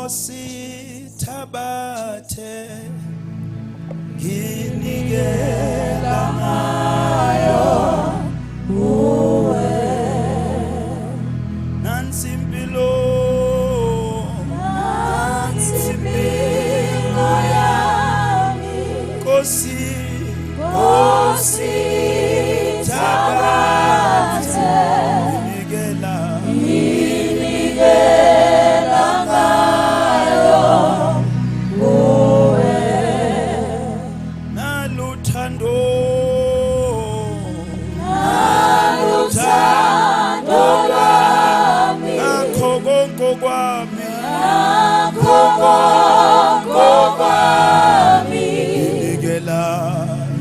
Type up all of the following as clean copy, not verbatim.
Nkosi thabathe nginikela ngayo kuwe nansi impilo yami Nkosi thabathe nginikela ngayo kuwe naluthando lwami nakho konke kwami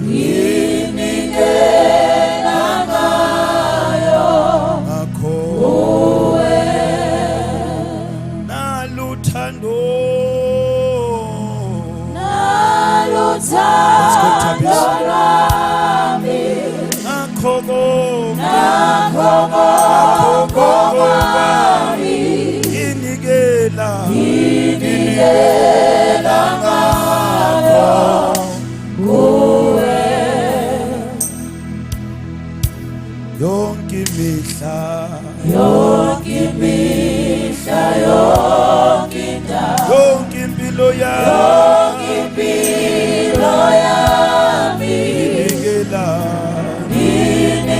nginikela ngayo nakho kuwe naluthando lwami nakho kwami nginikela ngayo kuwe yonke imihla yonke impilo yami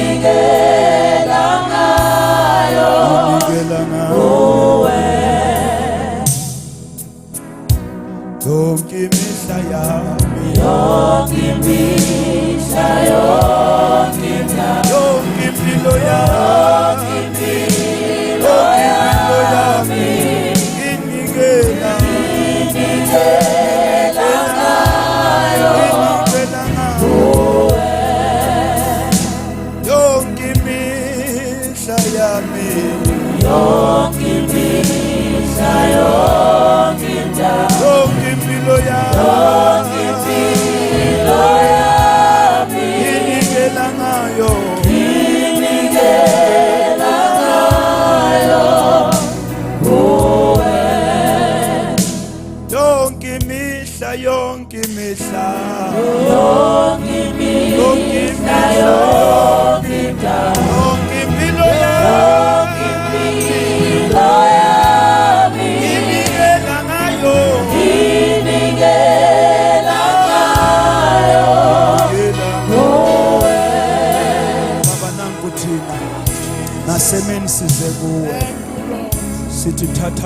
nginikela ngayo kuwe yonke imihla yami yonke impilo yami nginikela ngayo kuwe yonke imihla yami yonke impilo yami nginikela ngayo kuwe yonke imihla yonke impilo yami nginikela ngayo kuwe Baba nanku thina nasemeni size kuwe sithi thatha